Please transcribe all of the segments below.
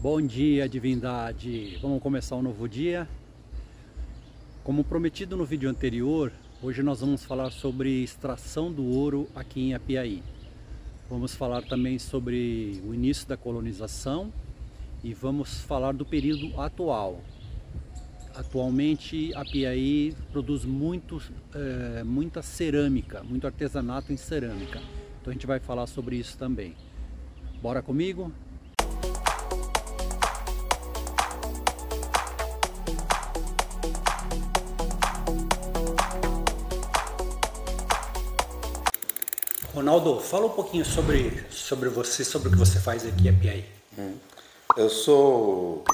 Bom dia, divindade! Vamos começar um novo dia. Como prometido no vídeo anterior, hoje nós vamos falar sobre extração do ouro aqui em Apiaí. Vamos falar também sobre o início da colonização e vamos falar do período atual. Atualmente, Apiaí produz muita cerâmica, muito artesanato em cerâmica. Então a gente vai falar sobre isso também. Bora comigo? Ronaldo, fala um pouquinho sobre você, sobre o que você faz aqui em Apiaí. Eu sou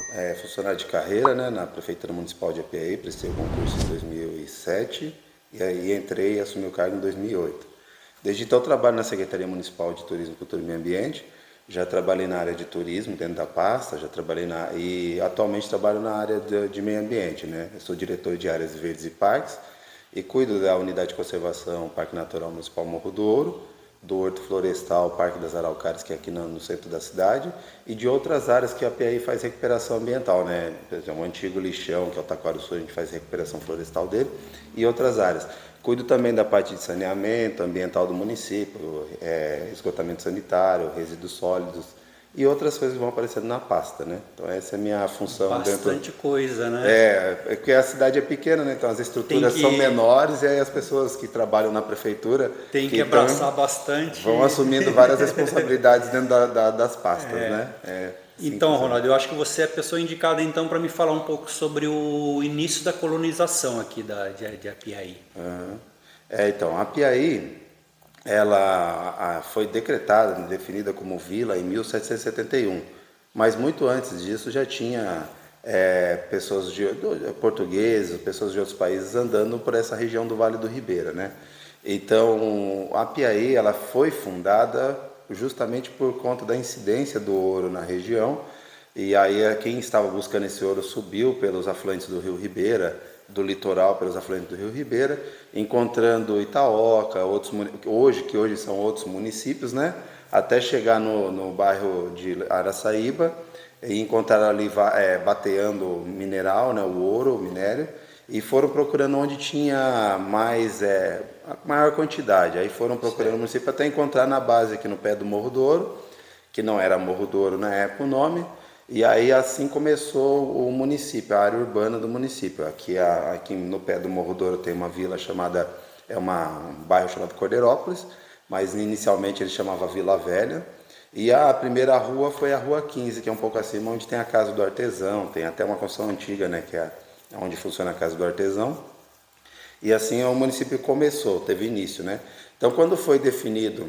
funcionário de carreira, né, na Prefeitura Municipal de Apiaí, prestei o concurso em 2007 e aí entrei e assumi o cargo em 2008. Desde então eu trabalho na Secretaria Municipal de Turismo, Cultura e Meio Ambiente, já trabalhei na área de turismo dentro da pasta, e atualmente trabalho na área de meio ambiente, né? Eu sou diretor de áreas verdes e parques e cuido da unidade de conservação Parque Natural Municipal Morro do Ouro, do Horto Florestal Parque das Araucárias, que é aqui no centro da cidade, e de outras áreas que a Apiaí faz recuperação ambiental, né? Por exemplo, o antigo lixão, que é o Taquara Sul, a gente faz recuperação florestal dele, e outras áreas. Cuido também da parte de saneamento ambiental do município, esgotamento sanitário, resíduos sólidos e outras coisas que vão aparecendo na pasta, né? Então essa é a minha função. Bastante coisa, né? É porque a cidade é pequena, né? Então as estruturas são menores e aí as pessoas que trabalham na prefeitura tem que abraçar bastante. Vão assumindo várias responsabilidades dentro das pastas, né? Então, Ronaldo, eu acho que você é a pessoa indicada então para me falar um pouco sobre o início da colonização aqui de Apiaí. Então, a Apiaí, ela foi decretada, definida como vila em 1771, mas muito antes disso já tinha pessoas portugueses, pessoas de outros países andando por essa região do Vale do Ribeira, né? Então, a Apiaí, ela foi fundada justamente por conta da incidência do ouro na região, e aí quem estava buscando esse ouro subiu pelos afluentes do Rio Ribeira, do litoral pelos afluentes do Rio Ribeira, encontrando Itaoca, que hoje são outros municípios, né? Até chegar no bairro de Araçaíba e encontraram ali bateando mineral, né? O ouro, o minério, e foram procurando onde tinha maior quantidade. Aí foram procurando o município até encontrar na base aqui no pé do Morro do Ouro, que não era Morro do Ouro na época o nome, e aí assim começou o município, a área urbana do município. Aqui no pé do Morro do Ouro tem uma vila chamada, um bairro chamado Cordeirópolis, mas inicialmente ele chamava Vila Velha, e a primeira rua foi a Rua 15, que é um pouco acima, onde tem a Casa do Artesão, tem até uma construção antiga, né, que é onde funciona a Casa do Artesão. E assim o município começou, teve início, né? Então, quando foi definido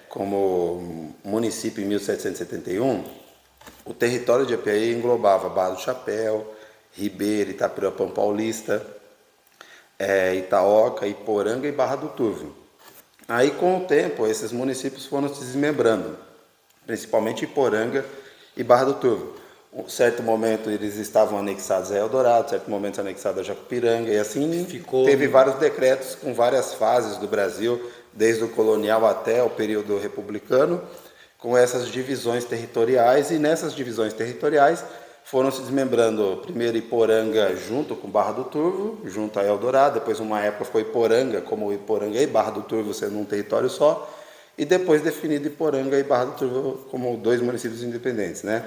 como município em 1771, o território de Apiaí englobava Barra do Chapéu, Ribeira, Itapirapã Paulista, Itaoca, Iporanga e Barra do Turvo. Aí, com o tempo, esses municípios foram se desmembrando, principalmente Iporanga e Barra do Turvo. Um certo momento eles estavam anexados a Eldorado, certo momento anexados a Jacupiranga, e assim teve vários decretos com várias fases do Brasil, desde o colonial até o período republicano, com essas divisões territoriais, e nessas divisões territoriais foram se desmembrando primeiro Iporanga junto com Barra do Turvo, junto a Eldorado, depois uma época foi Iporanga, como Iporanga e Barra do Turvo sendo um território só, e depois definido Iporanga e Barra do Turvo como dois municípios independentes, né?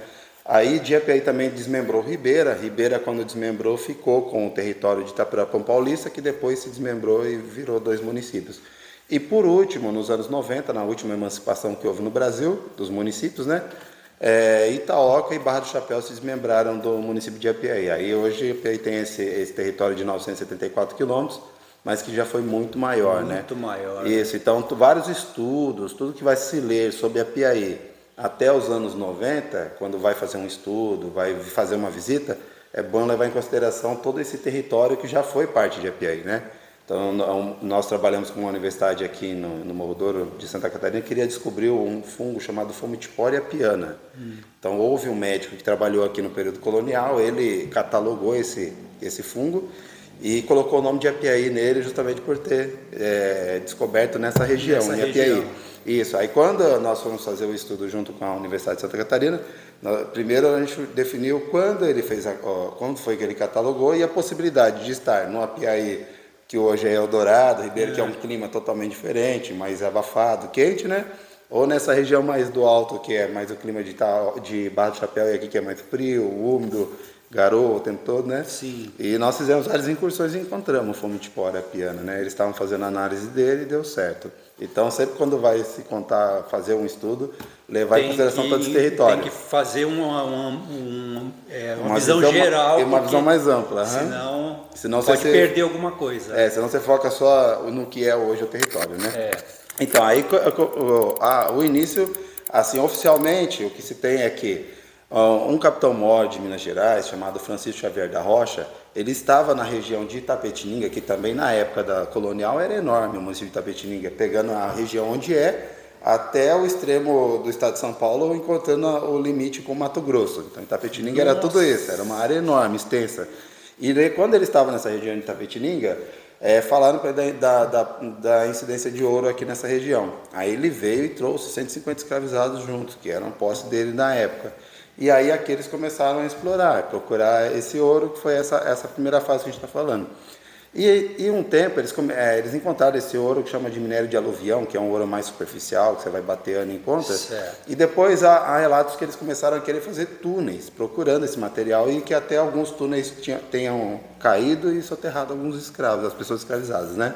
Aí de Apiaí também desmembrou Ribeira. Ribeira, quando desmembrou, ficou com o território de Itapirapã Paulista, que depois se desmembrou e virou dois municípios. E por último, nos anos 90, na última emancipação que houve no Brasil, dos municípios, né? Itaoca e Barra do Chapéu se desmembraram do município de Apiaí. Aí hoje Apiaí tem esse território de 974 quilômetros, mas que já foi muito maior, né? Muito maior. Isso, então vários estudos, tudo que vai se ler sobre Apiaí até os anos 90, quando vai fazer um estudo, vai fazer uma visita, é bom levar em consideração todo esse território que já foi parte de Apiaí, né? Então, nós trabalhamos com uma universidade aqui no Morro do Ouro de Santa Catarina que queria descobrir um fungo chamado Fomitipora apiana. Então, houve um médico que trabalhou aqui no período colonial, ele catalogou esse fungo e colocou o nome de Apiaí nele justamente por ter descoberto nessa região, em Apiaí. Isso, aí quando nós fomos fazer o estudo junto com a Universidade de Santa Catarina, primeiro a gente definiu quando ele fez, quando foi que ele catalogou e a possibilidade de estar no Apiaí, que hoje é Eldorado, Ribeiro, que é um clima totalmente diferente, mais abafado, quente, né? Ou nessa região mais do alto, que é mais o clima de Barra do Chapéu, e aqui que é mais frio, úmido, garoa o tempo todo, né? Sim. E nós fizemos várias incursões e encontramos o fumo tipória apiana, né? Eles estavam fazendo a análise dele e deu certo. Então, sempre quando vai se contar, fazer um estudo, levar em consideração todo esse território. Tem que fazer uma visão geral. Uma visão mais ampla. Senão pode perder alguma coisa. Senão você foca só no que é hoje o território, né? Então, aí o início, assim, oficialmente, o que se tem é que um capitão-mor de Minas Gerais, chamado Francisco Xavier da Rocha, ele estava na região de Itapetininga, que também na época da colonial era enorme, o município de Itapetininga, pegando a região onde até o extremo do estado de São Paulo, encontrando o limite com o Mato Grosso. Então Itapetininga era tudo isso, era uma área enorme, extensa. E daí, quando ele estava nessa região de Itapetininga, falaram para ele da incidência de ouro aqui nessa região. Aí ele veio e trouxe 150 escravizados juntos, que eram posse dele na época. E aí aqueles começaram a explorar, procurar esse ouro, que foi essa primeira fase que a gente está falando. E um tempo eles encontraram esse ouro que chama de minério de aluvião, que é um ouro mais superficial, que você vai bater e encontra. Certo. E depois há relatos que eles começaram a querer fazer túneis, procurando esse material, e que até alguns túneis tenham caído e soterrado alguns escravos, as pessoas escravizadas, né?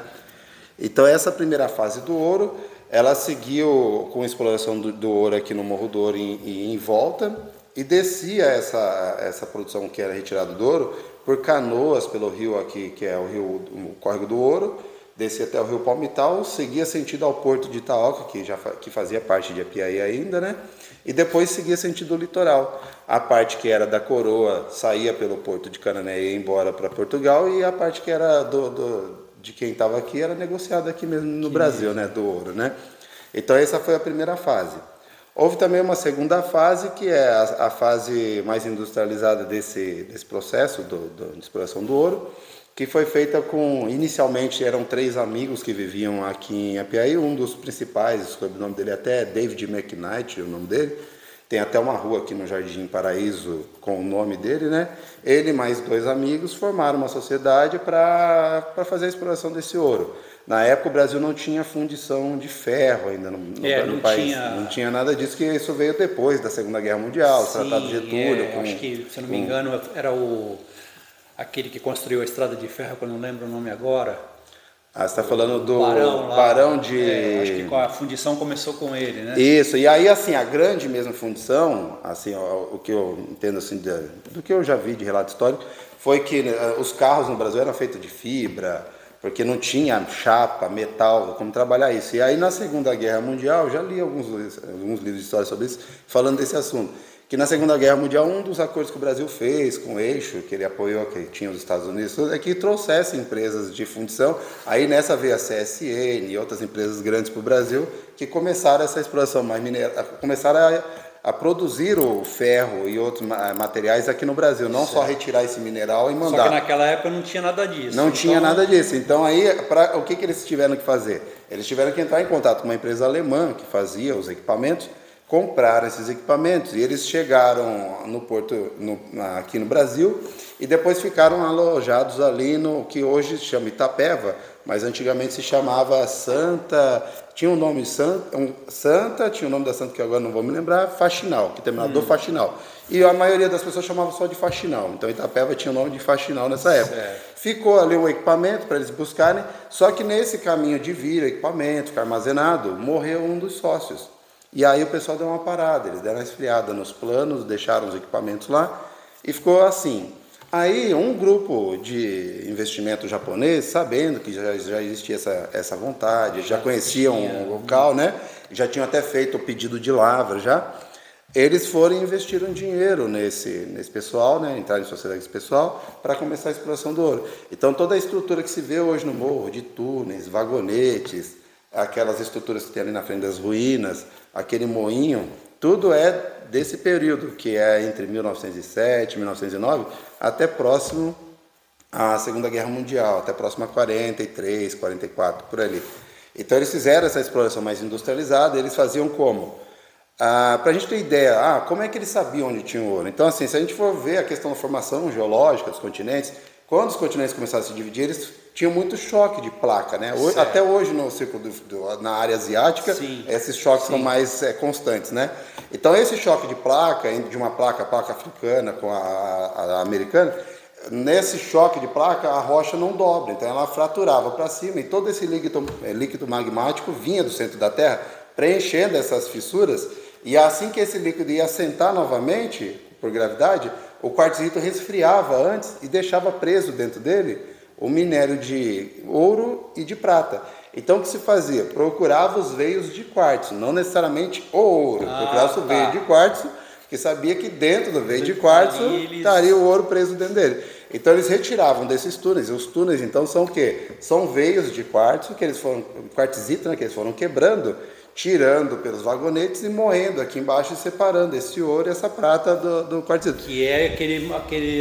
Então essa primeira fase do ouro, ela seguiu com a exploração do ouro aqui no Morro do Ouro e em volta, e descia essa produção que era retirada do ouro por canoas pelo rio aqui, que é o Córrego do Ouro, descia até o rio Palmital, seguia sentido ao porto de Itaoca, que fazia parte de Apiaí ainda, né? E depois seguia sentido litoral. A parte que era da coroa saía pelo porto de Canané e ia embora para Portugal, e a parte que era de quem estava aqui era negociada aqui mesmo no Brasil, né? Do ouro, né? Então essa foi a primeira fase. Houve também uma segunda fase, que é a fase mais industrializada desse processo de exploração do ouro, que foi feita inicialmente eram 3 amigos que viviam aqui em Apiaí, um dos principais, o nome dele até é David McKnight, o nome dele, tem até uma rua aqui no Jardim Paraíso com o nome dele, né? Ele e mais 2 amigos formaram uma sociedade para fazer a exploração desse ouro. Na época o Brasil não tinha fundição de ferro ainda no país. Não tinha nada disso, que isso veio depois da Segunda Guerra Mundial, o Tratado de Getúlio. Acho que, se não me engano, era aquele que construiu a Estrada de Ferro, que eu não lembro o nome agora. Você está falando do Barão de... acho que a fundição começou com ele, né? Isso, e aí assim, a grande mesmo fundição, assim, o que eu entendo assim, do que eu já vi de relato histórico, foi que os carros no Brasil eram feitos de fibra, porque não tinha chapa, metal, como trabalhar isso. E aí, na Segunda Guerra Mundial, já li alguns livros de história sobre isso, falando desse assunto, que na Segunda Guerra Mundial, um dos acordos que o Brasil fez com o Eixo, que ele apoiou, que tinha os Estados Unidos, é que trouxesse empresas de fundição. Aí, nessa veio a CSN e outras empresas grandes para o Brasil, que começaram essa exploração mais mineira, começaram a produzir o ferro e outros materiais aqui no Brasil, não só retirar esse mineral e mandar. Só que naquela época não tinha nada disso. Não tinha nada disso. Então aí, o que eles tiveram que fazer? Eles tiveram que entrar em contato com uma empresa alemã que fazia os equipamentos, compraram esses equipamentos, e eles chegaram no porto aqui no Brasil e depois ficaram alojados ali no que hoje se chama Itapeva, mas antigamente se chamava Santa, tinha o nome Santa, tinha o nome da Santa que agora não vou me lembrar, Faxinal, que terminava do Faxinal. E a maioria das pessoas chamava só de Faxinal, então Itapeva tinha o nome de Faxinal nessa época. Certo. Ficou ali um equipamento para eles buscarem, só que nesse caminho de vir equipamento, ficar armazenado, morreu um dos sócios. E aí o pessoal deu uma parada, eles deram uma esfriada nos planos, deixaram os equipamentos lá e ficou assim. Aí um grupo de investimento japonês, sabendo que já existia essa vontade, já conheciam o local, né? Já tinham até feito o pedido de lavra já. Eles foram e investiram dinheiro nesse pessoal, né? Entraram em sociedade com esse pessoal para começar a exploração do ouro. Então toda a estrutura que se vê hoje no morro, de túneis, vagonetes, aquelas estruturas que tem ali na frente das ruínas, aquele moinho, tudo é desse período, que é entre 1907 e 1909, até próximo à Segunda Guerra Mundial, até próximo a 43, 44, por ali. Então eles fizeram essa exploração mais industrializada. Eles faziam como? Para a gente ter ideia, como é que eles sabiam onde tinha o ouro? Então, assim, se a gente for ver a questão da formação geológica dos continentes, quando os continentes começaram a se dividir, eles tinham muito choque de placa, né? Até hoje no círculo na área asiática, sim, esses choques são mais constantes, né? Então esse choque de placa, de uma placa africana com a americana, nesse choque de placa a rocha não dobra, então ela fraturava para cima e todo esse líquido magmático vinha do centro da Terra, preenchendo essas fissuras, e assim que esse líquido ia assentar novamente, por gravidade, o quartzito resfriava antes e deixava preso dentro dele o minério de ouro e de prata. Então o que se fazia? Procurava os veios de quartzo, não necessariamente o ouro, procurava o veio de quartzo, porque sabia que dentro do veio de quartzo estaria o ouro preso dentro dele. Então eles retiravam desses túneis. Os túneis então são o quê? São veios de quartzo, que eles foram, quartzito, né, que eles foram quebrando, tirando pelos vagonetes e moendo aqui embaixo e separando esse ouro e essa prata do quartzito. Que é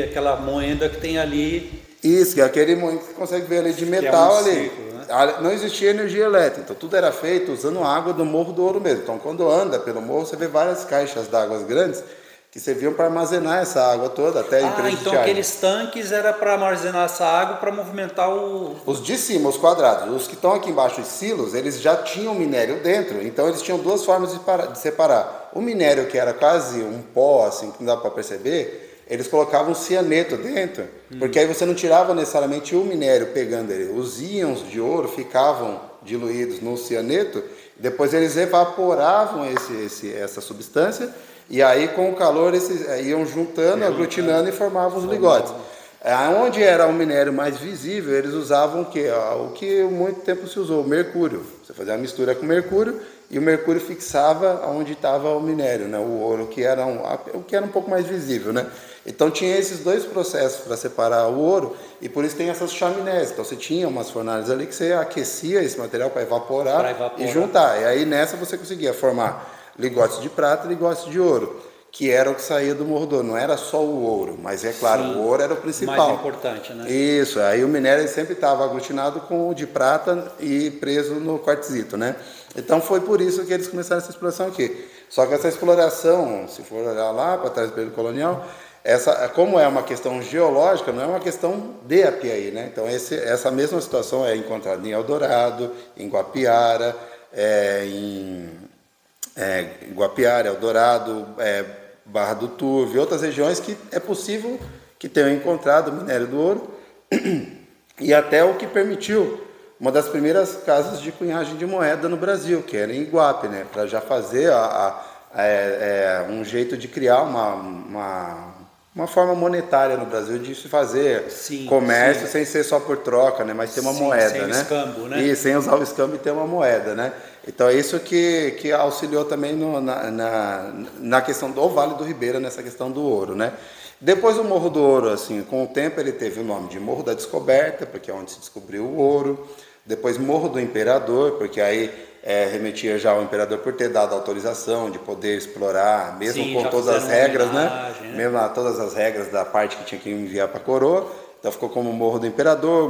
aquela moenda que tem ali. Isso, que é aquele moendo que você consegue ver ali de metal ali. Ciclo, né? Não existia energia elétrica, então tudo era feito usando água do Morro do Ouro mesmo. Então quando anda pelo morro você vê várias caixas d'água grandes que serviam para armazenar essa água toda até então aqueles tanques era para armazenar essa água para movimentar os de cima, os quadrados. Os que estão aqui embaixo, os silos, eles já tinham minério dentro, então eles tinham duas formas de separar. O minério que era quase um pó, assim, que não dá para perceber, eles colocavam cianeto dentro, porque aí você não tirava necessariamente o minério pegando ele. Os íons de ouro ficavam diluídos no cianeto, depois eles evaporavam essa substância, e aí com o calor eles iam juntando, aglutinando e formavam os ligotes. Onde era o minério mais visível, eles usavam o quê? O que muito tempo se usou, o mercúrio. Você fazia uma mistura com mercúrio e o mercúrio fixava onde estava o minério, né? O ouro, que era o que era um pouco mais visível, né? Então tinha esses dois processos para separar o ouro, e por isso tem essas chaminés. Então você tinha umas fornalhas ali que você aquecia esse material para evaporar e juntar. E aí nessa você conseguia formar ligotes de prata e ligotes de ouro, que era o que saía do Morro do Ouro. Não era só o ouro, mas é claro, sim, o ouro era o principal. Mais importante, né? Isso, aí o minério sempre estava aglutinado com o de prata e preso no quartzito, né? Então foi por isso que eles começaram essa exploração aqui. Só que essa exploração, se for olhar lá para trás do período colonial, como é uma questão geológica, não é uma questão de Apiaí, né? Então essa mesma situação é encontrada em Eldorado, em Guapiara, em Guapiara, Eldorado, Barra do Turvo e outras regiões que é possível que tenham encontrado o minério do ouro, e até o que permitiu uma das primeiras casas de cunhagem de moeda no Brasil, que era em Iguape, né, para já fazer um jeito de criar uma forma monetária no Brasil de se fazer comércio, sim, sem ser só por troca, né, mas ter uma moeda, sem né? Escambo, né? E sem usar o escambo e ter uma moeda, né? Então é isso que auxiliou também na questão do Vale do Ribeira, nessa questão do ouro, né? Depois o Morro do Ouro, assim, com o tempo ele teve o nome de Morro da Descoberta, porque é onde se descobriu o ouro. Depois Morro do Imperador, porque aí remetia já ao imperador por ter dado autorização de poder explorar, mesmo sim, com todas as regras, né? Mesmo todas as regras da parte que tinha que enviar para a coroa. Então ficou como Morro do Imperador,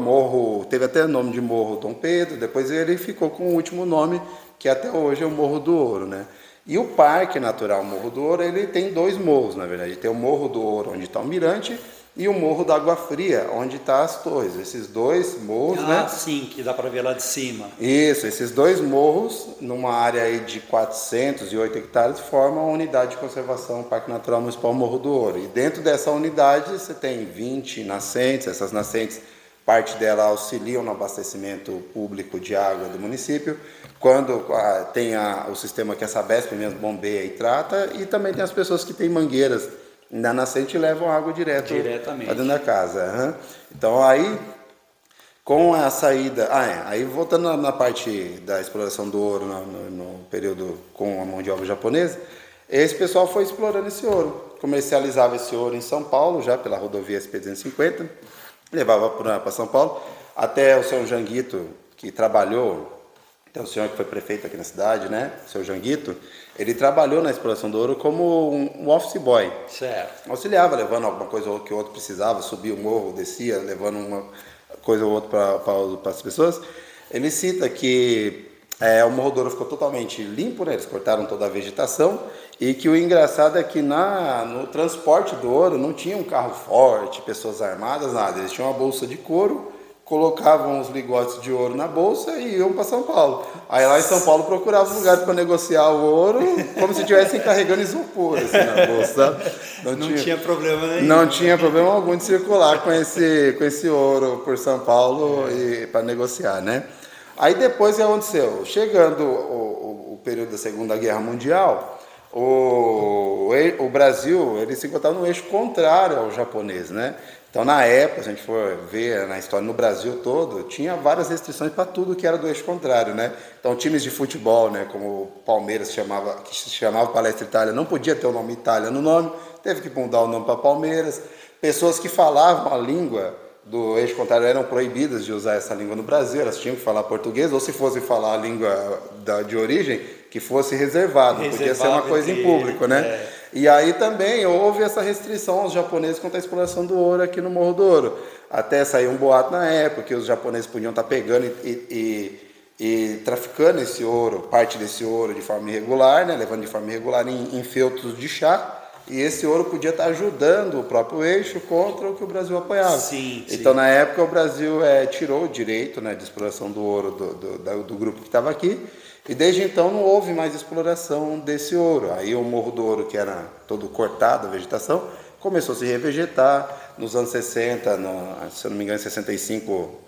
teve até o nome de Morro Dom Pedro, depois ele ficou com o último nome, que até hoje é o Morro do Ouro, né? E o Parque Natural Morro do Ouro, ele tem dois morros, na verdade. Tem o Morro do Ouro, onde está o Mirante, e o Morro da Água Fria, onde está as torres. Esses dois morros, né? Sim, que dá para ver lá de cima. Isso, esses dois morros, numa área aí de 408 hectares, formam a unidade de conservação Parque Natural Municipal Morro do Ouro. E dentro dessa unidade você tem 20 nascentes. Essas nascentes, parte dela auxiliam no abastecimento público de água do município. Quando tem o sistema que a Sabesp mesmo bombeia e trata, e também tem as pessoas que têm mangueiras na nascente e levam água diretamente dentro da casa. Uhum. Então aí, com a saída... aí voltando na parte da exploração do ouro no período com a mão de obra japonesa, esse pessoal foi explorando esse ouro, comercializava esse ouro em São Paulo, já pela rodovia SP-250, levava para São Paulo, até o seu Janguito, que trabalhou... Então, o senhor que foi prefeito aqui na cidade, né, o seu Janguito, ele trabalhou na exploração do ouro como um office boy. Certo. Auxiliava, levando alguma coisa ou que o outro precisava, subia o morro, descia, levando uma coisa ou outra para as pessoas. Ele cita que o Morro do Ouro ficou totalmente limpo, né? Eles cortaram toda a vegetação, e que o engraçado é que no transporte do ouro não tinha um carro forte, pessoas armadas, nada. Eles tinham uma bolsa de couro, colocavam os ligotes de ouro na bolsa e iam para São Paulo. Aí lá em São Paulo procuravam lugares para negociar o ouro, como se estivessem carregando isopor assim, na bolsa. Não tinha problema nenhum. Não tinha problema algum de circular com esse ouro por São Paulo e para negociar, né? Aí depois o que aconteceu? Chegando o período da Segunda Guerra Mundial, o Brasil ele se encontrava no eixo contrário ao japonês, né? Então, na época, se a gente for ver na história, no Brasil todo, tinha várias restrições para tudo que era do eixo contrário, né? Então, times de futebol, né, como o Palmeiras, que se chamava Palestra Itália, não podia ter o nome Itália no nome, teve que mudar o nome para Palmeiras. Pessoas que falavam a língua do eixo contrário eram proibidas de usar essa língua no Brasil, elas tinham que falar português, ou se fosse falar a língua de origem, que fosse reservado, podia ser uma coisa em público, né? E aí também houve essa restrição aos japoneses quanto à exploração do ouro aqui no Morro do Ouro. Até saiu um boato na época que os japoneses podiam estar pegando e traficando esse ouro, parte desse ouro de forma irregular, né? Levando de forma irregular em feltros de chá. E esse ouro podia estar ajudando o próprio eixo contra o que o Brasil apoiava. Sim, então, na época, o Brasil tirou o direito, né, de exploração do ouro do grupo que estava aqui. E desde então não houve mais exploração desse ouro. Aí o Morro do Ouro, que era todo cortado, a vegetação, começou a se revegetar. Nos anos 60, se eu não me engano, em 65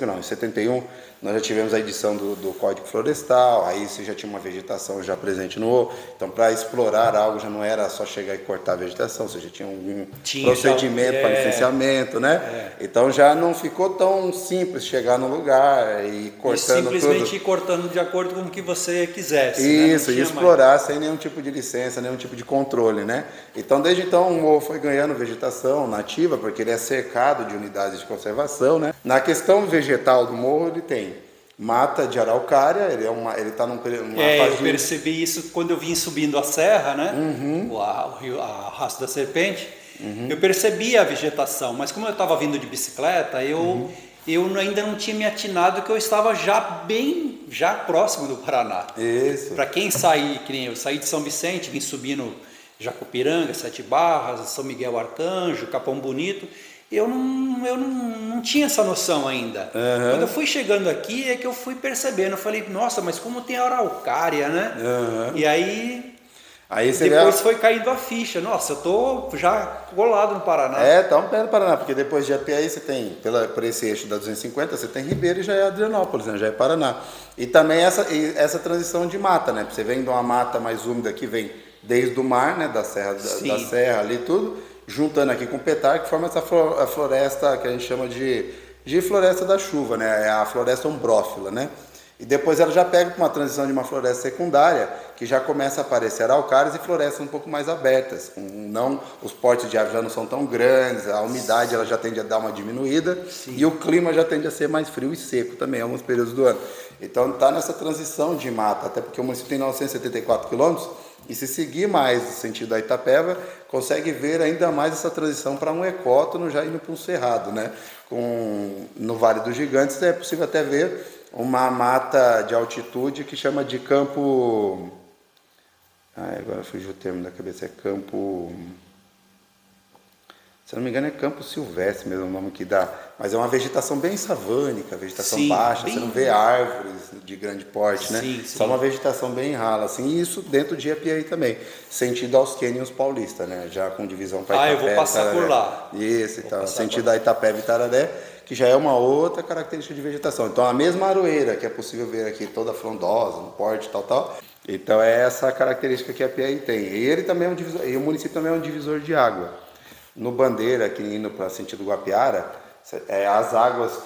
não, em 71, nós já tivemos a edição do Código Florestal, aí você já tinha uma vegetação já presente no ouro. Então, para explorar algo já não era só chegar e cortar a vegetação, você já tinha algum procedimento para licenciamento, né? Então já não ficou tão simples chegar no lugar e cortando tudo. Simplesmente ir cortando de acordo com o que você quisesse. Isso, né? E explorar sem nenhum tipo de licença, nenhum tipo de controle, né? Então, desde então, o morro foi ganhando vegetação nativa, porque ele é cercado de unidades de conservação, né? Na questão vegetal do morro, ele tem mata de araucária, ele está numa fase eu percebi isso quando eu vim subindo a serra, né? A Rastro da Serpente. Eu percebi a vegetação, mas como eu estava vindo de bicicleta, eu ainda não tinha me atinado que eu estava já próximo do Paraná. Isso. Para quem sair, que nem eu saí de São Vicente, vim subindo Jacupiranga, Sete Barras, São Miguel Arcanjo, Capão Bonito, eu não tinha essa noção ainda. Quando eu fui chegando aqui é que eu fui percebendo, eu falei, nossa, mas como tem araucária, né? E aí depois foi caindo a ficha, nossa, eu tô já colado no Paraná. Tá um pé no Paraná, porque depois de Apiaí você tem, por esse eixo da 250, você tem Ribeira e já é Adrianópolis, né? Já é Paraná. E também essa transição de mata, né? Você vem de uma mata mais úmida que vem desde o mar, né? Da serra ali tudo, juntando aqui com o petar, que forma essa floresta que a gente chama de floresta da chuva, né? É a floresta ombrófila, né? E depois ela já pega para uma transição de uma floresta secundária, que já começa a aparecer araucárias e florestas um pouco mais abertas. Os portes de árvores já não são tão grandes, a umidade ela já tende a dar uma diminuída. E o clima já tende a ser mais frio e seco também, em alguns períodos do ano. Então está nessa transição de mata, até porque o município tem 974 quilômetros, e se seguir mais no sentido da Itapeva, consegue ver ainda mais essa transição para um ecótono já indo para um cerrado, né? No Vale dos Gigantes é possível até ver uma mata de altitude que chama de campo... agora fugiu o termo da cabeça, é campo... Se não me engano é campo silvestre mesmo o nome que dá, mas é uma vegetação bem savânica, vegetação baixa, você não vê árvores de grande porte, né? Só uma vegetação bem rala, assim, e isso dentro de Apiaí também, sentido aos cânions paulistas, né? Já com divisão para Itapeva. Eu vou passar por lá. Isso, então, sentido a Itapeva e Itararé, que já é uma outra característica de vegetação. Então, a mesma aroeira que é possível ver aqui, toda frondosa, no porte, tal. Então, é essa característica que a Apiaí tem. E ele também é um divisor, e o município também é um divisor de água. No Bandeira, aqui indo para sentido Guapiara, as águas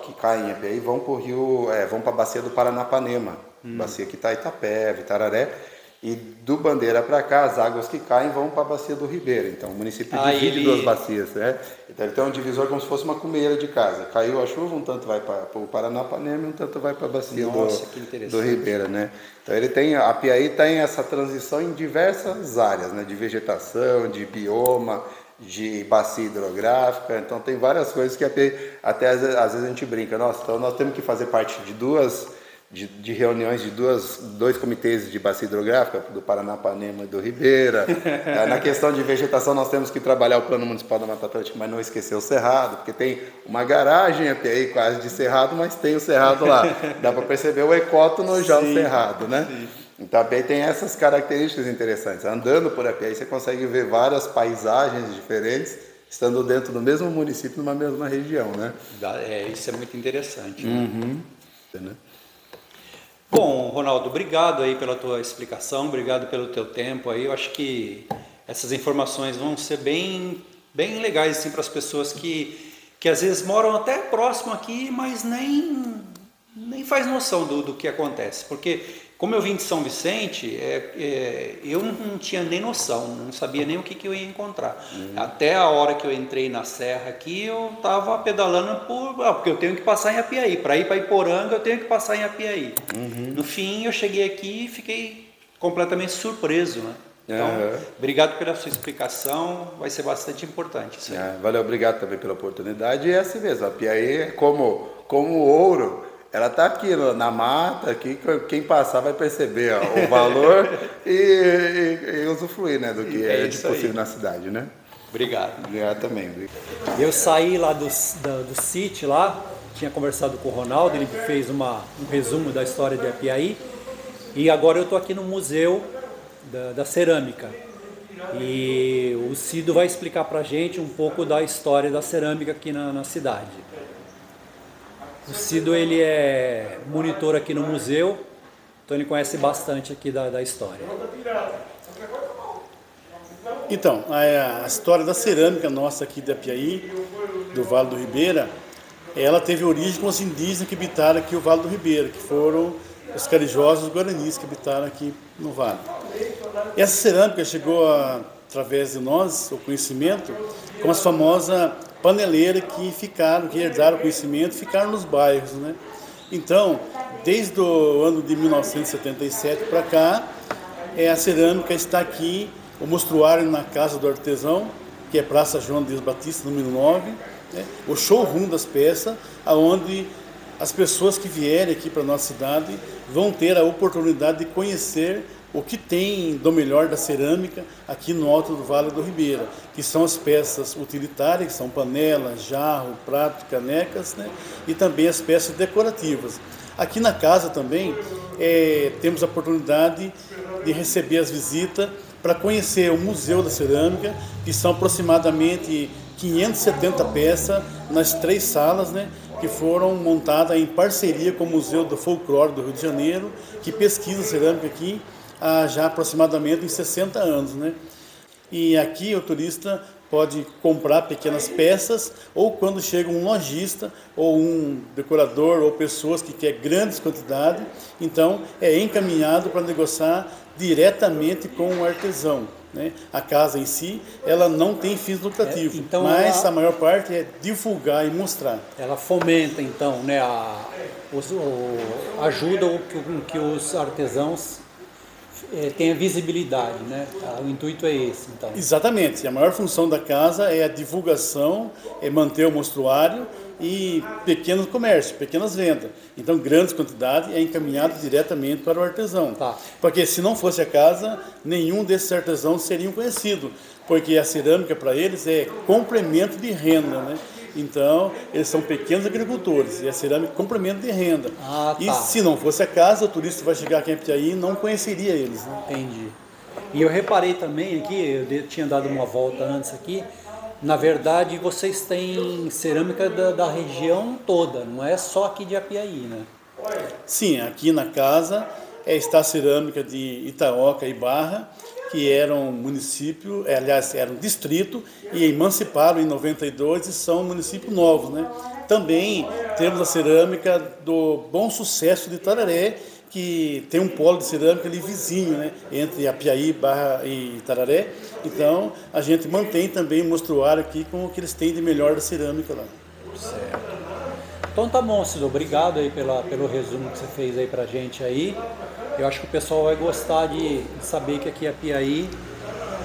que caem em Apiaí vão para o rio, vão para a bacia do Paranapanema, bacia que está Itapeva, Itararé, e do Bandeira para cá, as águas que caem vão para a bacia do Ribeira. Então o município divide duas bacias, né? Então ele tem um divisor como se fosse uma cumeira de casa. Caiu a chuva, um tanto vai para o Paranapanema e um tanto vai para a bacia do Ribeira, né? Então a Apiaí tem essa transição em diversas áreas, né? De vegetação, de bioma, de bacia hidrográfica, então tem várias coisas que até às vezes a gente brinca, então nós temos que fazer parte de de reuniões de dois comitês de bacia hidrográfica, do Paranapanema e do Ribeira. Na questão de vegetação, nós temos que trabalhar o Plano Municipal da Mata Atlântica, mas não esquecer o cerrado, porque tem uma garagem até quase de cerrado, mas tem o cerrado lá. Dá para perceber o ecótono já o cerrado, né? Sim. Então, também tem essas características interessantes. Andando por Apiaí, você consegue ver várias paisagens diferentes, estando dentro do mesmo município, numa mesma região, né? Isso é muito interessante. Né? Bom, Ronaldo, obrigado aí pela tua explicação, obrigado pelo teu tempo aí. Eu acho que essas informações vão ser bem legais assim, para as pessoas que às vezes moram até próximo aqui, mas nem faz noção do que acontece. Porque como eu vim de São Vicente, eu não tinha nem noção, não sabia nem o que eu ia encontrar. Até a hora que eu entrei na serra aqui, eu estava pedalando porque eu tenho que passar em Apiaí. Para ir para Iporanga, eu tenho que passar em Apiaí. No fim, eu cheguei aqui e fiquei completamente surpreso, né? Então, obrigado pela sua explicação, vai ser bastante importante isso aí. Valeu, obrigado também pela oportunidade. E é assim mesmo, a Apiaí é como ouro. Ela está aqui na mata, aqui, quem passar vai perceber o valor e usufruir, né, do que é de possível aí na cidade, né? Obrigado. Obrigado também. Eu saí lá do sítio lá, tinha conversado com o Ronaldo, ele fez um resumo da história de Apiaí, e agora eu estou aqui no Museu da Cerâmica. E o Cido vai explicar para a gente um pouco da história da cerâmica aqui na cidade. O Cido, ele é monitor aqui no museu, então ele conhece bastante aqui da história. Então, a história da cerâmica nossa aqui de Apiaí, do Vale do Ribeira, ela teve origem com os indígenas que habitaram aqui o Vale do Ribeira, que foram os carijosos, os guaranis que habitaram aqui no vale. Essa cerâmica chegou através de nós, o conhecimento, com as famosas paneleiras que herdaram o conhecimento, ficaram nos bairros, né? Então, desde o ano de 1977 para cá, a cerâmica está aqui, o mostruário na Casa do Artesão, que é Praça João Dias Batista, número 9, né? O showroom das peças, onde as pessoas que vierem aqui para a nossa cidade vão ter a oportunidade de conhecer o que tem do melhor da cerâmica aqui no alto do Vale do Ribeira, que são as peças utilitárias, que são panelas, jarro, prato, canecas, né? E também as peças decorativas. Aqui na casa também temos a oportunidade de receber as visitas para conhecer o Museu da Cerâmica, que são aproximadamente 570 peças nas 3 salas, né? Que foram montadas em parceria com o Museu do Folclore do Rio de Janeiro, que pesquisa cerâmica aqui há já aproximadamente 60 anos, né? E aqui o turista pode comprar pequenas peças, ou quando chega um lojista, ou um decorador, ou pessoas que querem grandes quantidades, então é encaminhado para negociar diretamente com o artesão, né? A casa em si, ela não tem fins lucrativos, então mas a maior parte é divulgar e mostrar. Ela fomenta, então, né, ajuda que os artesãos tenha visibilidade, né? O intuito é esse, então. Exatamente. A maior função da casa é a divulgação, é manter o mostruário e pequenos comércios, pequenas vendas. Então, grandes quantidades é encaminhado diretamente para o artesão. Tá. Porque se não fosse a casa, nenhum desses artesãos seriam conhecidos, porque a cerâmica para eles é complemento de renda, né? Então, eles são pequenos agricultores e a cerâmica é complemento de renda. E se não fosse a casa, o turista vai chegar aqui em Apiaí e não conheceria eles, né? Entendi. E eu reparei também aqui, eu tinha dado uma volta antes aqui, na verdade vocês têm cerâmica da região toda, não é só aqui de Apiaí, né? Sim, aqui na casa está a cerâmica de Itaoca e Barra, que eram município, aliás, eram distrito, e emanciparam em 92 e são municípios novos, né? Também temos a cerâmica do Bom Sucesso de Itararé, que tem um polo de cerâmica ali vizinho, né? Entre Apiaí, Barra e Itararé. Então, a gente mantém também o mostruário aqui com o que eles têm de melhor da cerâmica lá. Certo. Então tá bom, Cido, obrigado aí pelo resumo que você fez aí pra gente aí. Eu acho que o pessoal vai gostar de saber que aqui em Apiaí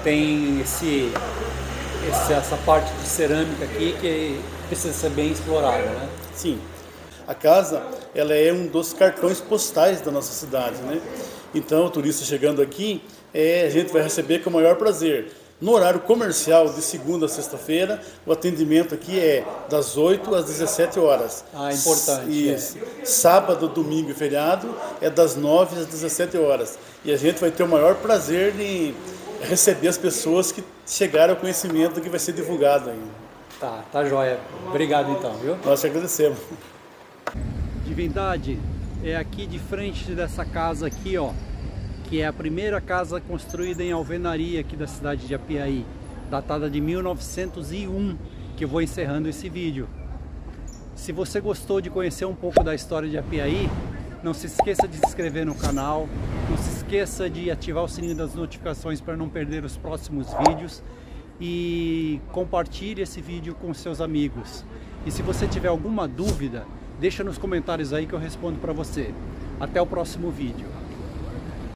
tem essa parte de cerâmica aqui que precisa ser bem explorada, né? Sim. A casa ela é um dos cartões postais da nossa cidade, né? Então, o turista chegando aqui, a gente vai receber com o maior prazer. No horário comercial, de segunda a sexta-feira, o atendimento aqui é das 8 às 17 horas. Ah, importante. Isso. Sábado, domingo e feriado é das 9 às 17 horas. E a gente vai ter o maior prazer de receber as pessoas que chegaram ao conhecimento que vai ser divulgado ainda. Tá joia. Obrigado então, viu? Nós te agradecemos. Divindade, é aqui de frente dessa casa aqui, ó, que é a primeira casa construída em alvenaria aqui da cidade de Apiaí, datada de 1901, que eu vou encerrando esse vídeo. Se você gostou de conhecer um pouco da história de Apiaí, não se esqueça de se inscrever no canal, não se esqueça de ativar o sininho das notificações para não perder os próximos vídeos e compartilhe esse vídeo com seus amigos. E se você tiver alguma dúvida, deixa nos comentários aí que eu respondo para você. Até o próximo vídeo.